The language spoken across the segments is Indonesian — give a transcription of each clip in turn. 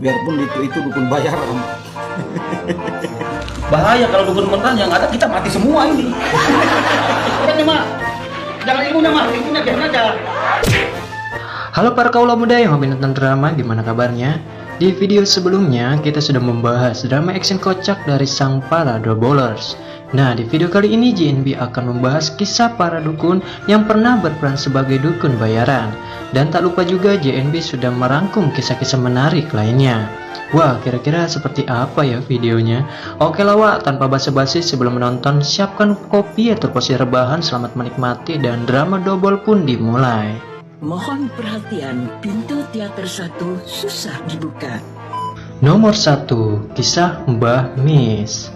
biarpun itu dukun bayaran. Bahaya kalau dukun beneran, yang ada kita mati semua ini. Makanya mah, jangan ilmunya biarin aja. Halo para kaula muda yang hobi nonton drama, gimana kabarnya? Di video sebelumnya kita sudah membahas drama action kocak dari sang para doublers. Nah, di video kali ini JNB akan membahas kisah para dukun yang pernah berperan sebagai dukun bayaran. Dan tak lupa juga JNB sudah merangkum kisah-kisah menarik lainnya. Wah, kira-kira seperti apa ya videonya? Oke lah Wak, tanpa basa-basi sebelum menonton, siapkan kopi atau kursi rebahan, selamat menikmati dan drama double pun dimulai. Mohon perhatian, pintu teater 1 susah dibuka. Nomor 1, kisah Mbah Mis.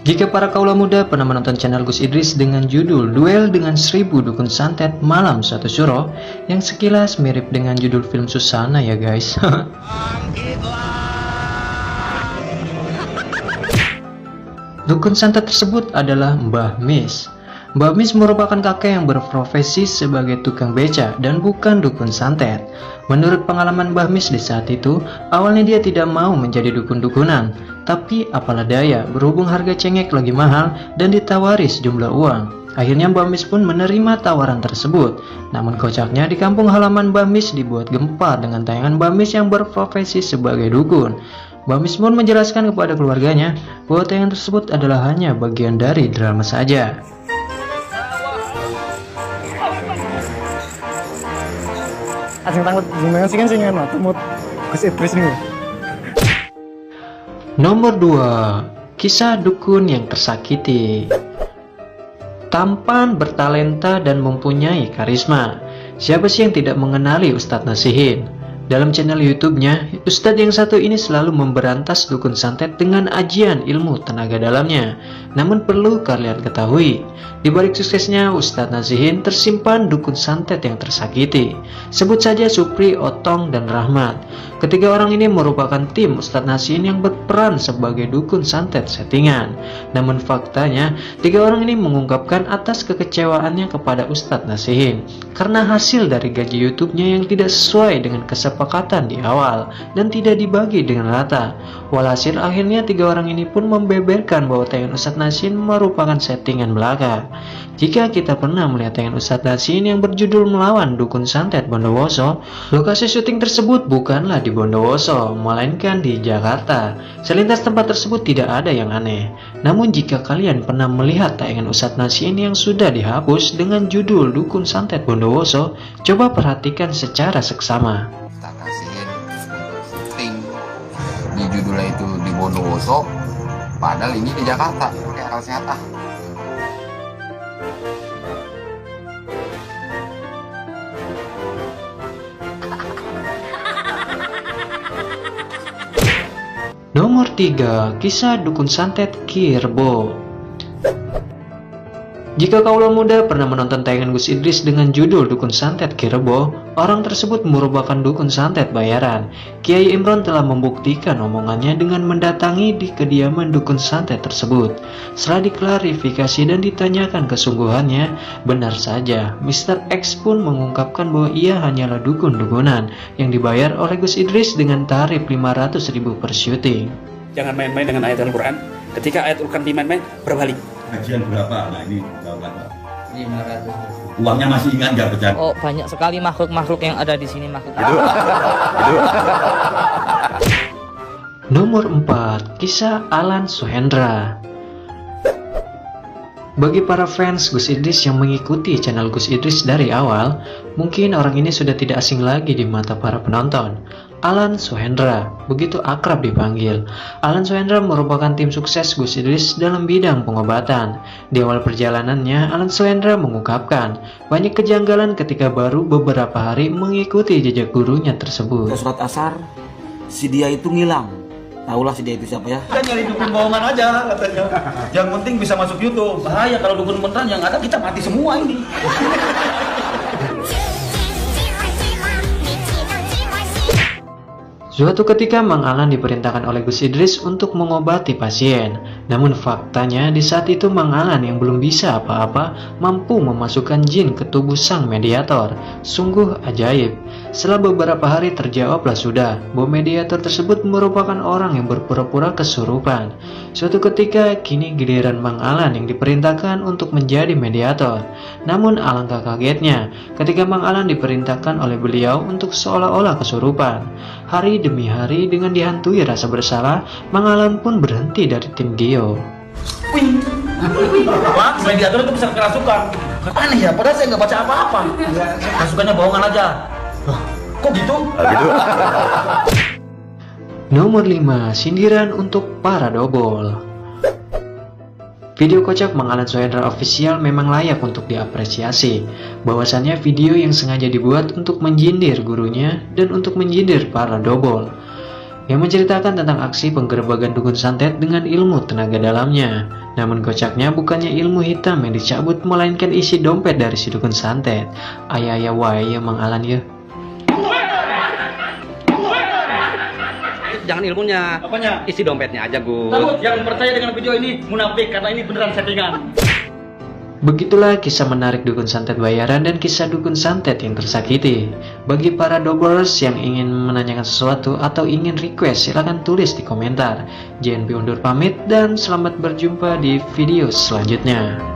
Jika para kaula muda pernah menonton channel Gus Idris dengan judul Duel dengan 1000 Dukun Santet Malam Satu Suro, yang sekilas mirip dengan judul film Susana ya guys. Dukun santet tersebut adalah Mbah Mis. Mbah Mis merupakan kakek yang berprofesi sebagai tukang beca dan bukan dukun santet. Menurut pengalaman Mbah Mis di saat itu, awalnya dia tidak mau menjadi dukun-dukunan. Tapi apalah daya, berhubung harga cengek lagi mahal dan ditawari sejumlah uang. Akhirnya Mbah Mis pun menerima tawaran tersebut. Namun kocaknya di kampung halaman Mbah Mis dibuat gempar dengan tayangan Mbah Mis yang berprofesi sebagai dukun. Mbah Mis pun menjelaskan kepada keluarganya bahwa tayangan tersebut adalah hanya bagian dari drama saja. Asing takut gimana sih kan sih nggak temut Gus Idris nih. Nomor 2, kisah dukun yang tersakiti. Tampan, bertalenta, dan mempunyai karisma. Siapa sih yang tidak mengenali Ustadz Nasihin? Dalam channel YouTube-nya, Ustadz yang satu ini selalu memberantas dukun santet dengan ajian ilmu tenaga dalamnya. Namun perlu kalian ketahui, di balik suksesnya Ustadz Nasihin tersimpan dukun santet yang tersakiti. Sebut saja Supri, Otong, dan Rahmat. Ketiga orang ini merupakan tim Ustadz Nasihin yang berperan sebagai dukun santet settingan. Namun faktanya, tiga orang ini mengungkapkan atas kekecewaannya kepada Ustadz Nasihin karena hasil dari gaji YouTube-nya yang tidak sesuai dengan kesepakatan di awal dan tidak dibagi dengan rata. Walhasil akhirnya tiga orang ini pun membeberkan bahwa tayangan Ustadz Nasihin merupakan settingan belaka. Jika kita pernah melihat tayangan Ustadz Nasihin yang berjudul Melawan Dukun Santet Bondowoso, lokasi syuting tersebut bukanlah di Bondowoso, melainkan di Jakarta. Selintas tempat tersebut tidak ada yang aneh. Namun jika kalian pernah melihat tayangan Ustadz Nasihin yang sudah dihapus dengan judul Dukun Santet Bondowoso, coba perhatikan secara seksama. Ustadz Nasihin syuting di judulnya itu di Bondowoso, padahal ini di Jakarta. Pakai akal sehat ah. Nomor 3, kisah dukun santet Kirbo. Jika kaula muda pernah menonton tayangan Gus Idris dengan judul Dukun Santet Kirbo, orang tersebut merupakan dukun santet bayaran. Kiai Imron telah membuktikan omongannya dengan mendatangi di kediaman dukun santet tersebut. Setelah diklarifikasi dan ditanyakan kesungguhannya, benar saja, Mr. X pun mengungkapkan bahwa ia hanyalah dukun-dukunan yang dibayar oleh Gus Idris dengan tarif 500.000 per syuting. Jangan main-main dengan ayat Al-Quran. Ketika ayat Al-Quran dimain-main, berbalik. Kajian berapa? Nah ini berapa? 500. Uangnya masih ingat nggak bercanda? Oh, banyak sekali makhluk-makhluk yang ada di sini makhluk. Nomor 4, kisah Alan Suhendra. Bagi para fans Gus Idris yang mengikuti channel Gus Idris dari awal, mungkin orang ini sudah tidak asing lagi di mata para penonton. Alan Suhendra, begitu akrab dipanggil. Alan Suhendra merupakan tim sukses Gus Idris dalam bidang pengobatan. Di awal perjalanannya, Alan Suhendra mengungkapkan banyak kejanggalan ketika baru beberapa hari mengikuti jejak gurunya tersebut. Surat Asar, si dia itu ngilang. Tahulah si dia itu siapa ya? Kita nyari dukun bohongan aja katanya. Yang penting bisa masuk YouTube. Bahaya kalau dukun beneran, yang ada kita mati semua ini. Suatu ketika Mang Alan diperintahkan oleh Gus Idris untuk mengobati pasien. Namun faktanya di saat itu Mang Alan yang belum bisa apa-apa mampu memasukkan jin ke tubuh sang mediator. Sungguh ajaib. Setelah beberapa hari terjawablah sudah bahwa mediator tersebut merupakan orang yang berpura-pura kesurupan. Suatu ketika kini giliran Mang Alan yang diperintahkan untuk menjadi mediator. Namun alangkah kagetnya ketika Mang Alan diperintahkan oleh beliau untuk seolah-olah kesurupan. Hari demi hari dengan dihantui rasa bersalah, Mang Alan pun berhenti dari tim Gio. Wih, Pak, mediator itu bisa kerasukan. Aneh ya, padahal saya nggak baca apa-apa. Kerasukannya bohongan aja. Loh, kok gitu? Nomor 5. Sindiran untuk para dobol. Video kocak Mang Alan Sohendra Official memang layak untuk diapresiasi. Bahwasannya video yang sengaja dibuat untuk menjindir gurunya dan untuk menjindir para dobol, yang menceritakan tentang aksi penggerebekan dukun santet dengan ilmu tenaga dalamnya. Namun kocaknya bukannya ilmu hitam yang dicabut, melainkan isi dompet dari si dukun santet. Ayah wae ya Mang Alan ya. Jangan ilmunya, Apanya? isi dompetnya aja, Gus. Takut yang percaya dengan video ini munafik karena ini beneran settingan. Begitulah kisah menarik dukun santet bayaran dan kisah dukun santet yang tersakiti. Bagi para dobers yang ingin menanyakan sesuatu atau ingin request, silahkan tulis di komentar. JNP undur pamit dan selamat berjumpa di video selanjutnya.